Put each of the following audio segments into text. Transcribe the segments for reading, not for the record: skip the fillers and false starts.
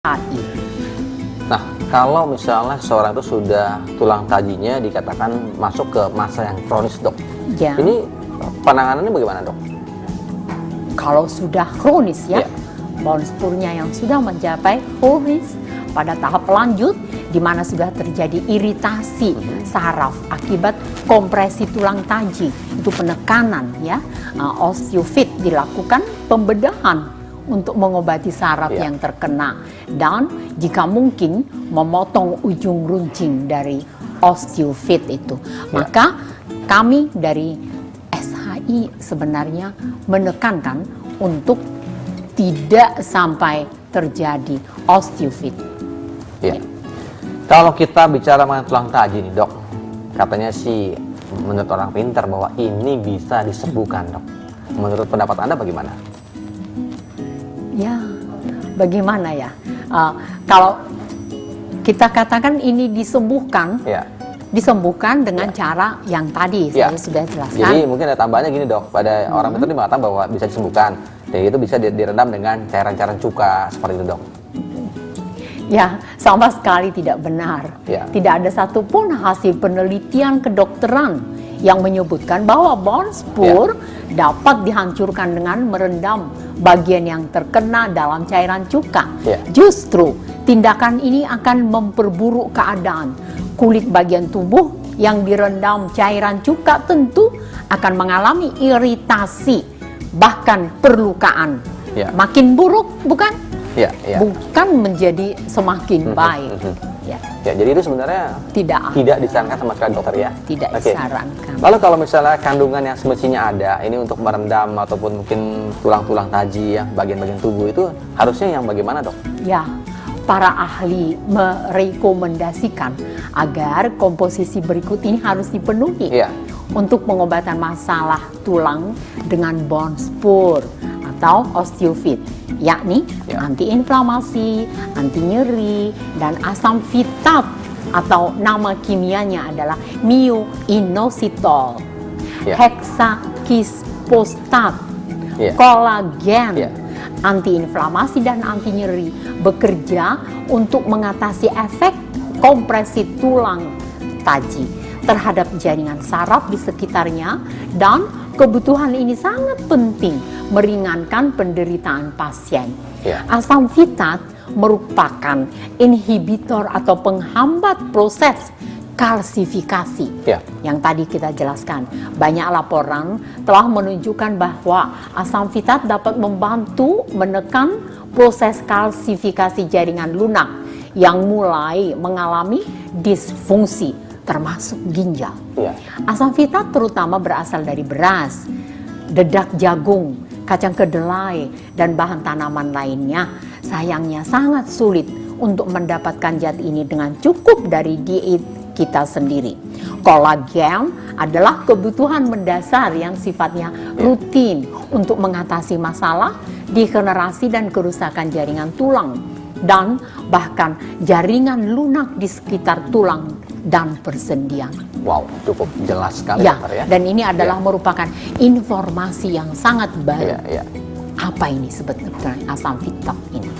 SHI. Nah, kalau misalnya seseorang itu sudah tulang tajinya dikatakan masuk ke masa yang kronis, dok, Ya. ini penanganannya bagaimana, dok? Kalau sudah kronis ya, Ya. bone spurnya yang sudah mencapai kronis pada tahap lanjut, di mana sudah terjadi iritasi saraf akibat kompresi tulang taji, itu penekanan ya, osteofit dilakukan pembedahan untuk mengobati saraf Ya. yang terkena, dan jika mungkin memotong ujung runcing dari osteofit itu. Maka kami dari SHI sebenarnya menekankan untuk tidak sampai terjadi osteofit. Ya. Kalau kita bicara mengenai tulang taji nih, dok, katanya sih menurut orang pintar bahwa ini bisa disembuhkan, dok. Menurut pendapat Anda bagaimana? Ya, bagaimana ya? Kalau kita katakan ini disembuhkan, Ya. disembuhkan dengan cara yang tadi Ya. saya sudah jelaskan. Jadi mungkin ada tambahannya gini, dok, pada orang pintar ini mengatakan bahwa bisa disembuhkan, dan itu bisa direndam dengan cairan-cairan cuka seperti itu, dok. Ya, sama sekali tidak benar. Ya. Tidak ada satupun hasil penelitian kedokteran yang menyebutkan bahwa bone spur dapat dihancurkan dengan merendam bagian yang terkena dalam cairan cuka. Ya. Justru tindakan ini akan memperburuk keadaan. Kulit bagian tubuh yang direndam cairan cuka tentu akan mengalami iritasi, bahkan perlukaan. Ya. Makin buruk, bukan? Ya, ya. Bukan menjadi semakin baik. Ya, Ya, jadi itu sebenarnya tidak disarankan sama sekali, dokter ya. tidak Oke. disarankan. Lalu kalau misalnya kandungan yang semestinya ada ini untuk merendam ataupun mungkin tulang-tulang taji ya, bagian-bagian tubuh itu harusnya yang bagaimana, dok? Ya, para ahli merekomendasikan agar komposisi berikut ini harus dipenuhi Iya. untuk pengobatan masalah tulang dengan bone spur atau osteofit, yakni Ya. antiinflamasi, anti nyeri, dan asam fitat atau nama kimianya adalah myoinositol, Ya. hexakispostat, Ya. kolagen, Ya. antiinflamasi dan anti nyeri, bekerja untuk mengatasi efek kompresi tulang taji terhadap jaringan saraf di sekitarnya, dan kebutuhan ini sangat penting meringankan penderitaan pasien. Ya. Asam fitat merupakan inhibitor atau penghambat proses kalsifikasi Ya. yang tadi kita jelaskan. Banyak laporan telah menunjukkan bahwa asam fitat dapat membantu menekan proses kalsifikasi jaringan lunak yang mulai mengalami disfungsi, termasuk ginjal. Ya. Asam fitat terutama berasal dari beras, dedak jagung, kacang kedelai, dan bahan tanaman lainnya. Sayangnya sangat sulit untuk mendapatkan zat ini dengan cukup dari diet kita sendiri. Kolagen adalah kebutuhan mendasar yang sifatnya rutin untuk mengatasi masalah degenerasi dan kerusakan jaringan tulang, dan bahkan jaringan lunak di sekitar tulang dan persendian. Wow, cukup jelas sekali, Ya, dokter ya. dan ini adalah merupakan informasi yang sangat baru. Ya, ya. Apa ini sebetulnya asam fitat ini?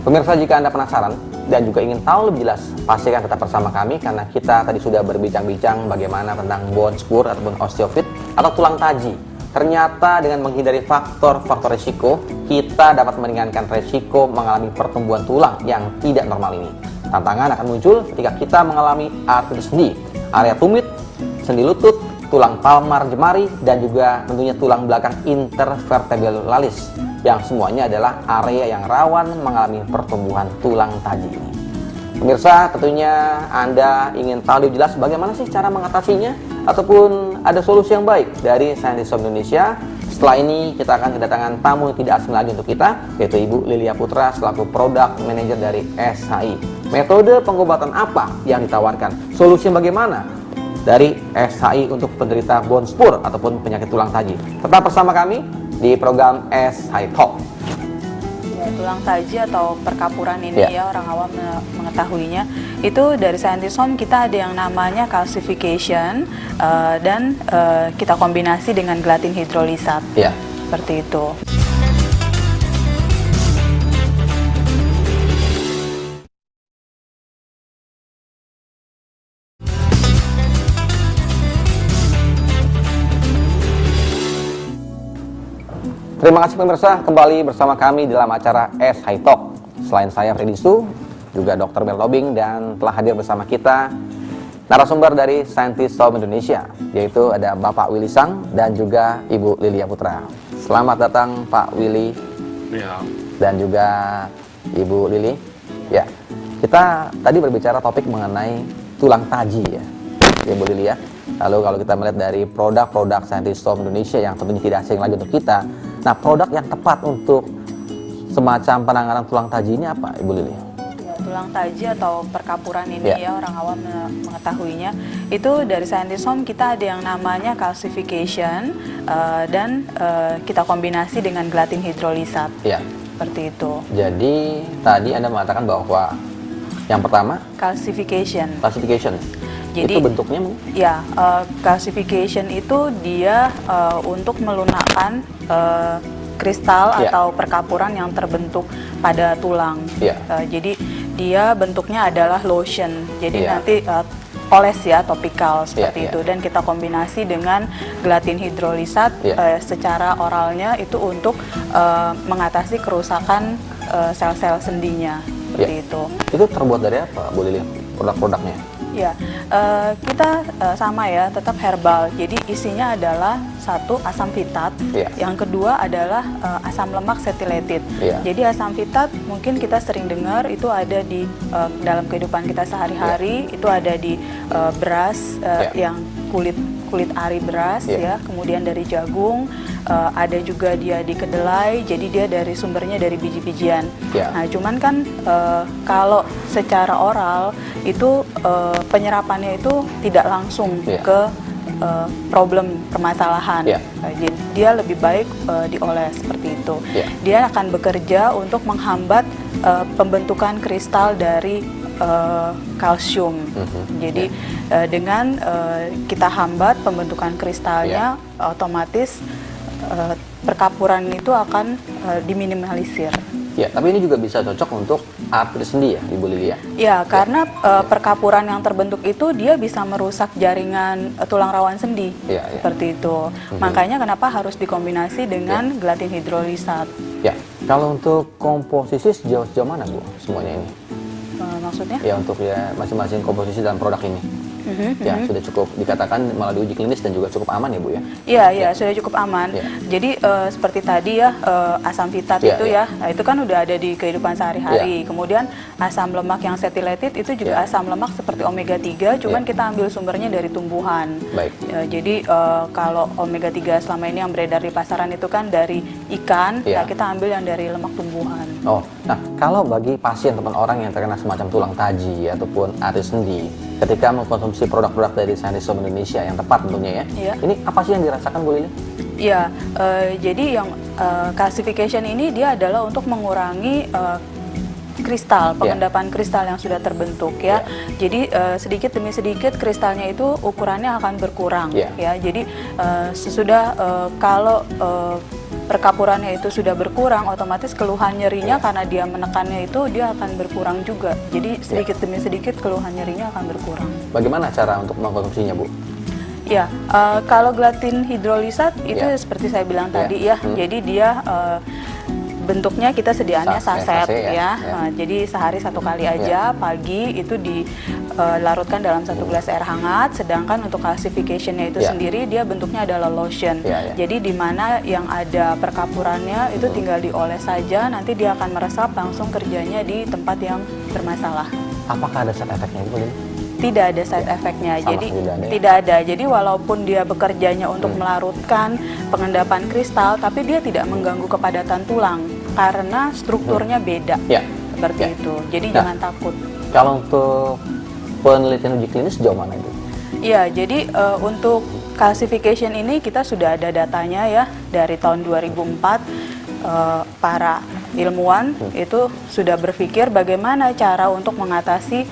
Pemirsa, jika Anda penasaran dan juga ingin tahu lebih jelas, pastikan tetap bersama kami karena kita tadi sudah berbincang-bincang bagaimana tentang bone spur ataupun osteofit atau tulang taji. Ternyata dengan menghindari faktor-faktor risiko, kita dapat meringankan risiko mengalami pertumbuhan tulang yang tidak normal ini. Tantangan akan muncul ketika kita mengalami artritis sendi, area tumit, sendi lutut, tulang palmar jemari, dan juga tentunya tulang belakang intervertebralis, yang semuanya adalah area yang rawan mengalami pertumbuhan tulang taji ini. Pemirsa, tentunya Anda ingin tahu lebih jelas bagaimana sih cara mengatasinya ataupun ada solusi yang baik dari Scientist Indonesia. Setelah ini kita akan kedatangan tamu yang tidak asing lagi untuk kita, yaitu Ibu Lilia Putra selaku Product Manager dari SHI. Metode pengobatan apa yang ditawarkan? Solusi yang bagaimana dari SHI untuk penderita bone spur ataupun penyakit tulang taji? Tetap bersama kami di program SHI Talk. Ya, tulang taji atau perkapuran ini ya orang awam mengetahuinya, itu dari Scientist Home kita ada yang namanya calcification dan kita kombinasi dengan gelatin hidrolisat seperti itu. Terima kasih pemirsa, kembali bersama kami dalam acara S High Talk. Selain saya Freddy Su, juga Dr. Bel Tobing, dan telah hadir bersama kita narasumber dari Scientist Som Indonesia, yaitu ada Bapak Willy Sang dan juga Ibu Lilia Putra. Selamat datang Pak Willy dan juga Ibu Lili. Ya, kita tadi berbicara topik mengenai tulang taji ya, Ibu Lili ya. Lalu kalau kita melihat dari produk-produk Scientist Som Indonesia yang tentunya tidak asing lagi untuk kita. Nah, produk yang tepat untuk semacam penanganan tulang taji ini apa, Ibu Lili? Ya, tulang taji atau perkapuran ini Ya. ya, orang awam mengetahuinya. Itu dari Scientist Som kita ada yang namanya calcification dan kita kombinasi dengan gelatin hidrolisat. Ya. Seperti itu. Jadi tadi Anda mengatakan bahwa yang pertama Calcification. classification. Jadi, itu bentuknya ya, calcification itu dia untuk melunakkan kristal Ya. atau perkapuran yang terbentuk pada tulang. Ya. Jadi dia bentuknya adalah lotion. Jadi Ya. nanti oles ya, topikal seperti Ya, ya. itu, dan kita kombinasi dengan gelatin hidrolisat Ya. secara oralnya itu untuk mengatasi kerusakan sel-sel sendinya seperti Ya. itu. Itu terbuat dari apa, Bu Lili? Produk-produknya? Ya, kita sama ya, tetap herbal. Jadi isinya adalah satu asam fitat, Ya. yang kedua adalah asam lemak setilated. Ya. Jadi asam fitat mungkin kita sering dengar itu ada di dalam kehidupan kita sehari-hari, itu ada di beras Ya. yang kulit ari beras Ya. ya, kemudian dari jagung, ada juga dia di kedelai. Jadi dia dari sumbernya dari biji-bijian. Ya. Nah, cuman kan kalau secara oral itu penyerapannya itu tidak langsung Ya. ke problem permasalahan. Ya. Jadi dia lebih baik dioles seperti itu. Ya. Dia akan bekerja untuk menghambat pembentukan kristal dari kalsium. Jadi dengan kita hambat pembentukan kristalnya, otomatis perkapuran itu akan diminimalisir. Ya, tapi ini juga bisa cocok untuk artris sendi ya, Ibu Lili ya? Ya, karena perkapuran yang terbentuk itu dia bisa merusak jaringan tulang rawan sendi, Ya, ya. seperti itu. Makanya kenapa harus dikombinasi dengan gelatin hidrolisat. Ya, kalau untuk komposisi sejauh mana Bu semuanya ini? Maksudnya? Ya, untuk ya masing-masing komposisi dalam produk ini. Ya, sudah cukup dikatakan melalui uji klinis dan juga cukup aman ya Bu ya? Iya, sudah cukup aman. Ya. Jadi seperti tadi ya, asam fitat Ya, itu ya. ya, nah, itu kan udah ada di kehidupan sehari-hari. Kemudian asam lemak yang setilated itu juga Ya. asam lemak seperti omega 3, cuman Ya. kita ambil sumbernya dari tumbuhan. Baik. Jadi kalau omega 3 selama ini yang beredar di pasaran itu kan dari ikan, Ya. nah kita ambil yang dari lemak tumbuhan. Oh, nah kalau bagi pasien ataupun orang yang terkena semacam tulang taji ataupun artris sendi, ketika mengkonsumsi produk-produk dari Scientist Som Indonesia yang tepat tentunya ya, Iya. ini apa sih yang dirasakan Bu Lili? Iya, jadi yang calcification ini dia adalah untuk mengurangi kristal, pengendapan kristal yang sudah terbentuk ya. Jadi sedikit demi sedikit kristalnya itu ukurannya akan berkurang Ya. ya. Jadi sesudah kalau perkapurannya itu sudah berkurang, otomatis keluhan nyerinya karena dia menekannya itu dia akan berkurang juga. Jadi sedikit demi sedikit keluhan nyerinya akan berkurang. Bagaimana cara untuk mengkonsumsinya Bu? Ya, kalau gelatin hidrolisat itu Ya. seperti saya bilang Ya. tadi ya. Jadi dia bentuknya kita sediaannya Saset saset ya. ya. Ya. Jadi sehari satu kali aja, pagi itu dilarutkan dalam satu gelas air hangat. Sedangkan untuk calcification-nya itu Ya. sendiri dia bentuknya adalah lotion. Ya, ya. Jadi di mana yang ada perkapurannya itu tinggal dioles saja, nanti dia akan meresap langsung kerjanya di tempat yang bermasalah. Apakah ada side effect-nya Bu Lili? Tidak ada side effect-nya, Sama jadi sekali tidak ada ya? tidak ada. Jadi walaupun dia bekerjanya untuk melarutkan pengendapan kristal, tapi dia tidak mengganggu kepadatan tulang karena strukturnya beda. Ya. Seperti Ya. itu. Jadi Nah. jangan takut. Kalau untuk penelitian uji klinis sejauh mana itu? Iya, jadi untuk calcification ini kita sudah ada datanya ya dari tahun 2004. Para ilmuwan itu sudah berpikir bagaimana cara untuk mengatasi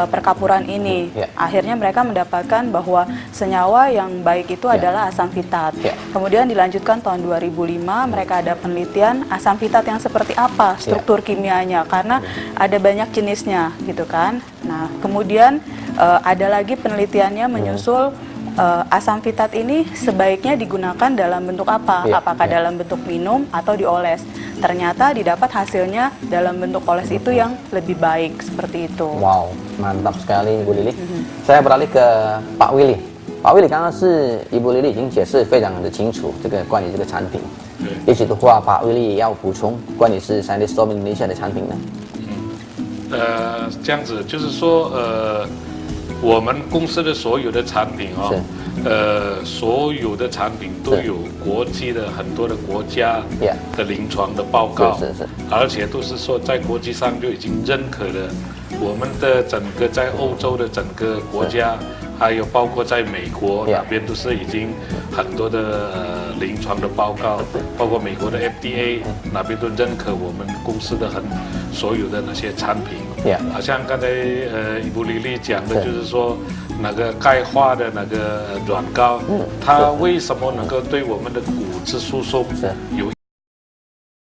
perkapuran ini. Ya. Akhirnya mereka mendapatkan bahwa senyawa yang baik itu adalah asam fitat. Ya. Kemudian dilanjutkan tahun 2005 mereka ada penelitian asam fitat yang seperti apa struktur kimianya, karena ada banyak jenisnya gitu kan. Nah, kemudian ada lagi penelitiannya menyusul asam fitat ini sebaiknya digunakan dalam bentuk apa? Iya, Apakah iya. dalam bentuk minum atau dioles? Ternyata didapat hasilnya dalam bentuk oles itu yang lebih baik seperti itu. Wow, mantap sekali Ibu Lili. Saya beralih ke Pak Willy。Pak Willy，刚刚是Ibu Lili已经解释非常的清楚，这个关于这个产品。也许的话，Pak Willy也要补充关于是 Scientist Storm Indonesia 的产品呢。这样子就是说，我们公司的所有的产品哦，所有的产品都有国际的很多的国家 Yeah 的临床的报告，是而且都是说在国际上就已经认可了我们的整个在欧洲的整个国家，还有包括在美国 Yeah 那边都是已经很多的临床的报告，包括美国的 FDA 那边都认可我们公司的所有的那些产品。 Yeah 好像刚才Ibu Lili 讲的，就是说那个钙化的那个软膏，它为什么能够对我们的骨质疏松有